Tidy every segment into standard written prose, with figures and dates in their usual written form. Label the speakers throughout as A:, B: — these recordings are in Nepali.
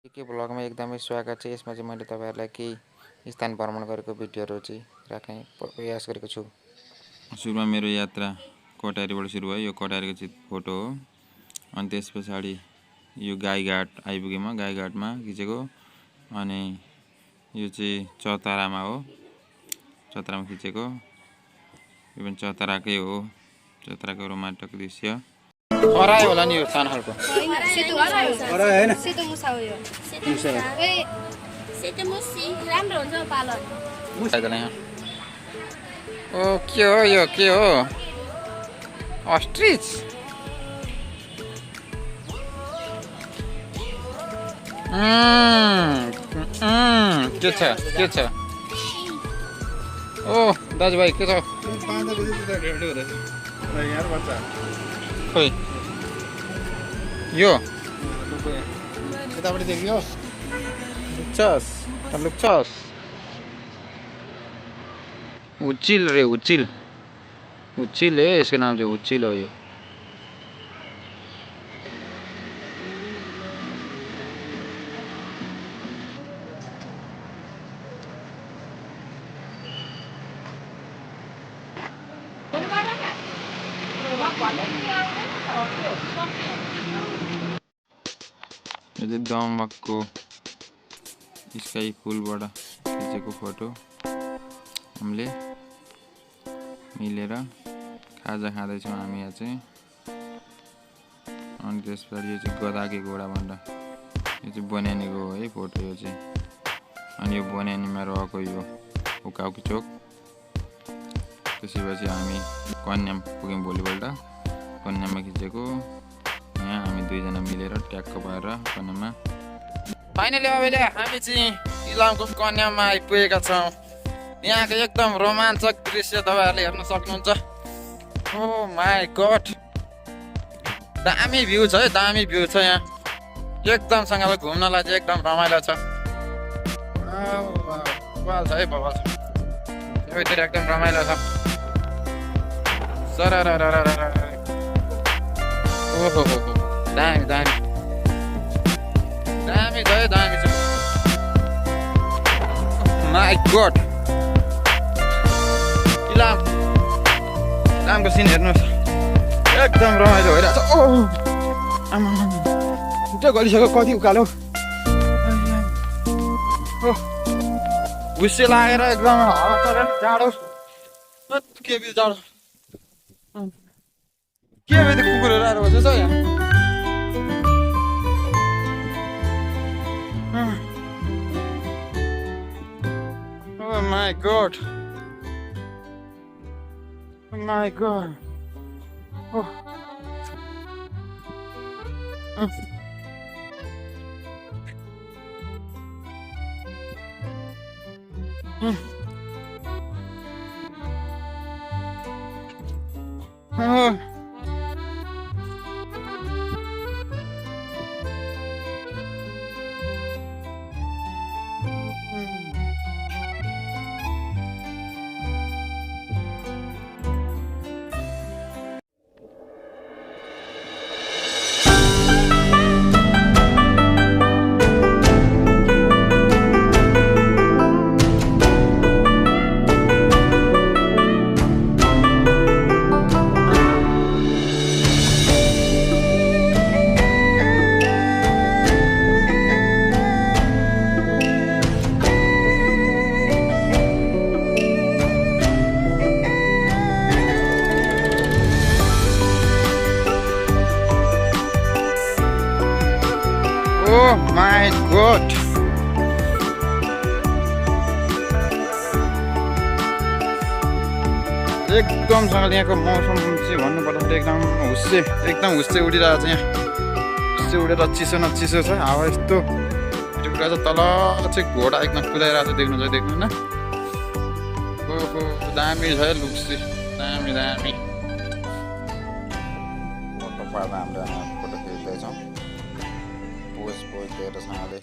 A: के ब्लगमा एकदमै स्वागत छ। यसमा चाहिँ मैले तपाईहरुलाई केही स्थान भ्रमण गरेको भिडियोहरु चाहिँ राख्ने प्रयास गरेको छु।
B: सुरुमा मेरो यात्रा कटारीबाट सुरु भयो। यो कटारीको चाहिँ फोटो हो। अनि त्यसपछि यो गाईघाट आइपुगे म। गाईघाटमा खिचेको। अनि यो चाहिँ चौतारामा हो। चौतारामा खिचेको। यो पनि चौताराकै हो। चौताराको रोमान्टिक दृश्य।
A: हरायो होला नि यो सानो खालको।
C: हरायो हैन?
D: सेतो मुसा हो यो।
C: मुसा।
D: सेतो मुसी राम्रो हुन्छ पालन।
A: मुसा यहाँ। ओ के हो यो? के हो? अस्ट्रिच। के छ? के छ? ओ दाजुभाइ के छ? खोइ यो
C: यतापट्टि देख्यो
A: लुक्छस उचिल रे उचिल है। यसको नाम चाहिँ उचिल हो। यो
B: चाहिँ दमकको स्काई पुलबाट खिचेको फोटो। हामीले मिलेर खाजा खाँदैछौँ हामी यहाँ चाहिँ। अनि त्यसपछि यो चाहिँ गदाके घोडा भन्दा यो चाहिँ बनानीको हो है फोटो यो चाहिँ। अनि यो बनानीमा रहेको यो उकाउकी चोक। त्यसपछि हामी कन्याम पुग्यौँ भोलिपल्ट। कन्याममा खिचेको। यहाँ हामी दुईजना मिलेर ट्याक्क पाएर कन्याममा।
A: फाइनली अहिले हामी चाहिँ इलामको कन्याममा आइपुगेका छौँ। यहाँको एकदम रोमाञ्चक दृश्य तपाईहरुले हेर्न सक्नुहुन्छ। ओ माय गॉड, दामी भ्यू छ है। दामी भ्यू छ यहाँ। एकदम सँगले घुम्नलाई चाहिँ एकदम रमाइलो छ। बवाल छ है, बवाल छ। सबैतिर एकदम रमाइलो छ। ओहो हो दामी दामी दामी छ है, दामी छ। माय गॉड, इलामको सिन हेर्नुहोस्। एकदम रमाइलो भइरहेछ। ओ आमा त्यो गलिसक्यो। कति उकालो हुस्से लागेर एकदम हावा चलेर जाडो। के बिल जाडो के बिल कुकुरहरू आएर बसेछ यहाँ। Oh my god. Oh my god. Oh. Oh. Oh my god. एकदमसँगले यहाँको मौसम चाहिँ भन्नुपर्दाखेरि एकदम हुस्से उडिरहेको छ। यहाँ हुस्से उडेर चिसो न चिसो छ हावा यस्तो। त्यो कुरा चाहिँ तल चाहिँ घोडा एकदम कुदाइरहेको छ। देख्नु न। ओहो दामी छ है लुक्स। दामी दामी फोटो पार्दा हामीले फोटो खिच्दैछौँ। पोज दिएर सँगले।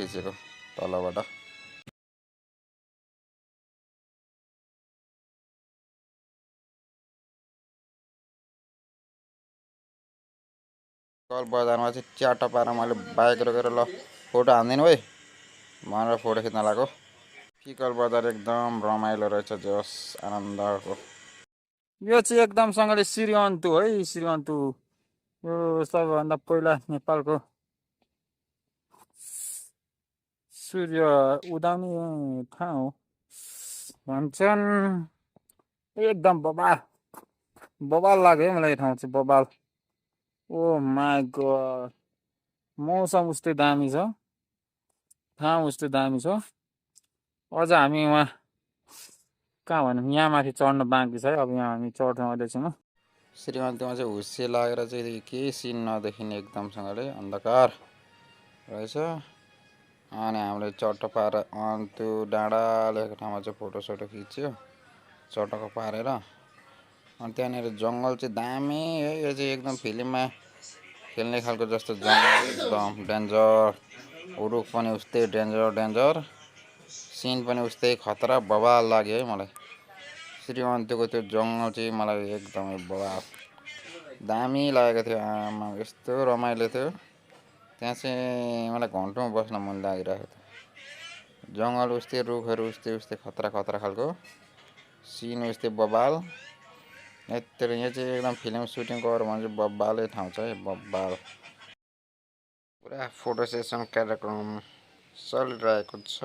A: खिचेको तलबाट। कल बजारमा चाहिँ च्याटो पारेर मैले बाइक रोकेर ल फोटो हान्दिनु है भनेर फोटो खिच्न लाग्यो। फिकल बजार एकदम रमाइलो रहेछ, जोस आनन्दको। यो चाहिँ एकदमसँगले श्रीअन्तु है, श्रीअन्तु यो सबैभन्दा पहिला नेपालको सूर्य उदाउने ठाउँ भन्छन्। एकदम बबाल बबाल लाग्यो है मलाई यो ठाउँ चाहिँ, बबाल। ओ माई गॉड, मौसम उस्तै दामी छ, ठाउँ उस्तै दामी छ। अझ हामी वहाँ कहाँ भनौँ, यहाँ माथि चढ्न बाँकी छ है। अब यहाँ हामी चढ्छौँ अहिलेसम्म। श्रीमन्तीमा चाहिँ हुस्से लागेर चाहिँ केही सिन नदेखिने एकदमसँगले अन्धकार रहेछ। अनि हामीले चट्टो पारेर त्यो डाँडा लेखेको ठाउँमा चाहिँ फोटोसोटो खिच्यो चट्टोको पारेर। अनि त्यहाँनिर जङ्गल चाहिँ दामी है, यो चाहिँ एकदम फिल्ममा खेल्ने खालको जस्तो जङ्गल, एकदम डेन्जर। रुख पनि उस्तै डेन्जर, सिन पनि उस्तै खतरा बवाल लाग्यो है मलाई। श्रीअन्तुको त्यो जङ्गल चाहिँ मलाई एकदमै बवाल दामी लागेको थियो। आमा यस्तो रमाइलो थियो त्यहाँ चाहिँ, मलाई घन्टौँ बस्न मन लागिरहेको थियो। जङ्गल उस्तै, रुखहरू उस्तै खतरा खालको, सिन उस्तै बवाल। यत्रो यहाँ चाहिँ एकदम फिल्म सुटिङ गऱ्यो भने चाहिँ बब्बालै ठाउँ छ है, बब्बाल। पुरा फोटो सेसन कार्यक्रम चलिरहेको छ।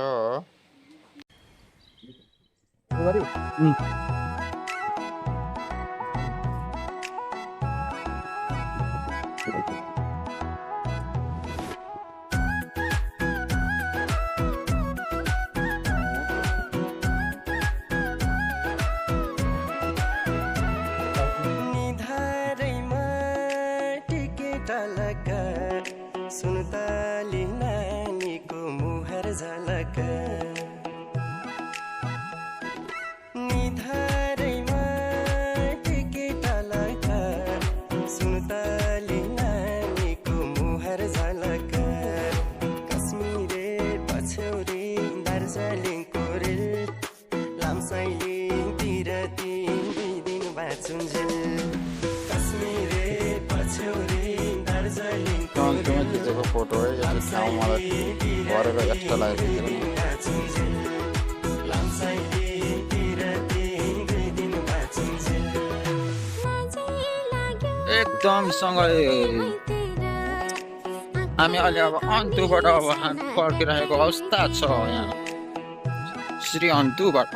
E: सुनताली नानीको मुहार झलक, निधारैमा टिकेट लका, सुनताली नानीको मुहार झलक। कश्मीरे पछ्यौरी दार्जिलिङको रेल, लामसाइलिङतिर दुई दिन बाँचुन्जेल। कश्मीरे पछ्यौरी दार्जिलिङको
A: खिचेको फोटो है, यो ठाउँ मलाई गरेर एक्स्ट्रा लागेको थियो। एकदमसँगले हामी अहिले अब अन्तुबाट अब फर्किरहेको अवस्था छ यहाँ श्रीअन्तुबाट।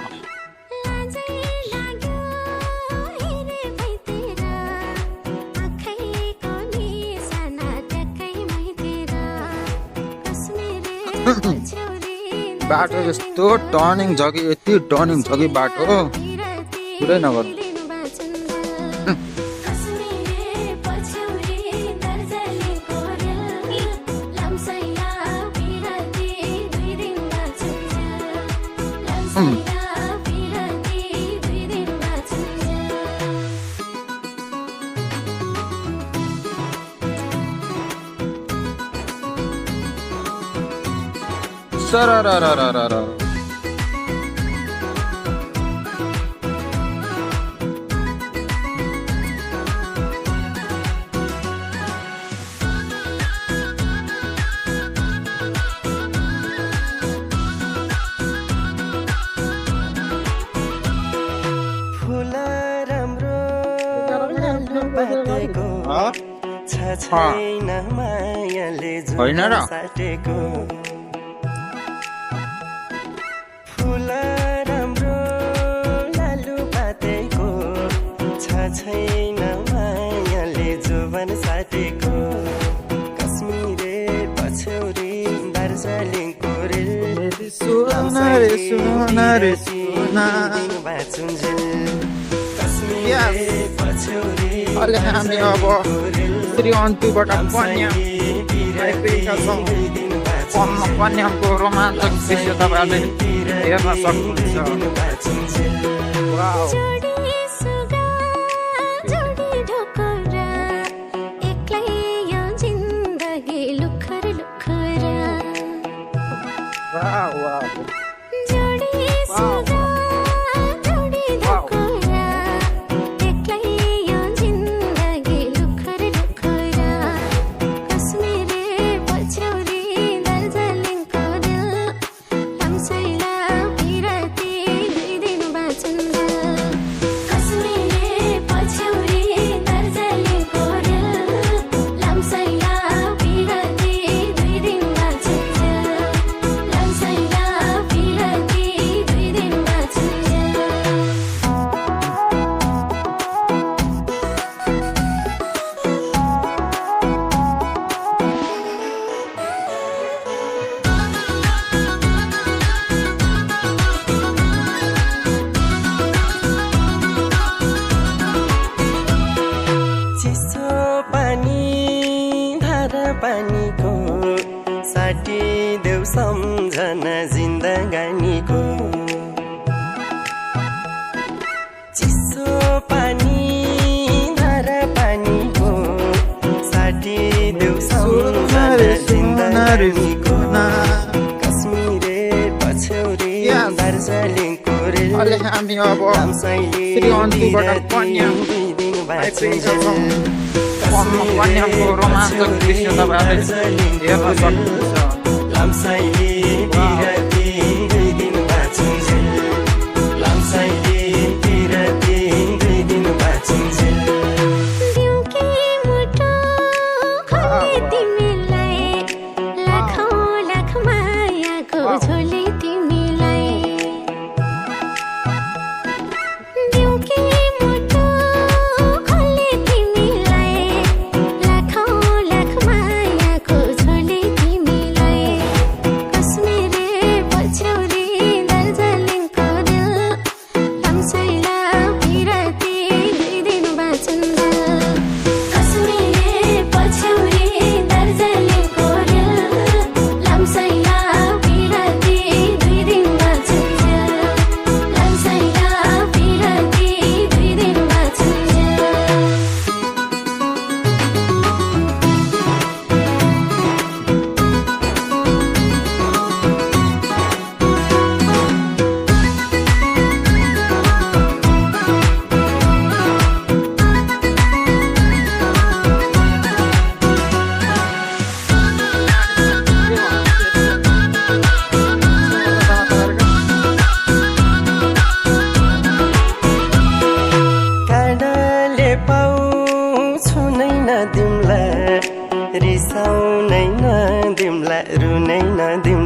A: बाटो यस्तो टर्निङ छ कि, यति टर्निङ छ कि बाटो पुरै नगर्नु। सररररररर
E: फुल राम्रो पातेको छैन मायाले साटेको। फुल राम्रो लालु पातेको छैन मायाले जोवन साटेको। कश्मीरे पछ्यौरी दार्जिलिङको रेल,
A: अहिले हामी अब श्रीअन्तुबाट कन्याम आइपुगेका छौँ। कन्यामको रोमाञ्चक दृश्य तपाईँहरूले हेर्न सक्नुहुन्छ।
F: जोडी सुगा जोडी धोकोरा एक्लै यो जिन्दगी लुखर लुखरा कश्मीरे पछौरी दार्जिलिङको दिल लम्साइला पिराती 2 दिन बाँचुन्जेल कश्मीरे पछौरी दार्जिलिङको दिल लम्साइला पिराती 2 दिन बाँचुन्जेल लम्साइला पिराती 2 दिन बाँचुन्जेल
E: चिसो पानी धारा पानीको साठी देऊ सम्झना जिन्दगानीको चिसो पानी धारा पानीको साठी देऊ सम्झना जिन्दगानीको कश्मीरे पछौरी दार्जिलिङको रेल
A: अहिले हामी अब श्री अन्तुबाट कन्याम आइपुगेका छौँ। कन्यामको रोमाञ्चक दृश्य तपाईँहरूले हेर्न सक्नुहुन्छ।
E: लाम्साइले पिराती 2 दिन बाँचुन्जेल लाम्साइले पिराती 2 दिन बाँचुन्जेल
F: दिउँकी मुटु खोले तिमीलाई लाखौँ लाख मायाको झोली तिमीलाई दिउँकी मुटु खोले तिमीलाई लाखौँ लाख मायाको झोली तिमीलाई कश्मीरे पछौरी दार्जिलिङको दिल लम्साइला पिराती 2 दिन बाँचुन्जेल कश्मीरे पछौरी दार्जिलिङको दिल लम्साइला पिराती 2 दिन बाँचुन्जेल लम्साइला पिराती 2 दिन बाँचुन्जेल
E: काँडाले पाउँछु नै नदिउँला रिसाउनै नदिउँला रुनै नदिउँला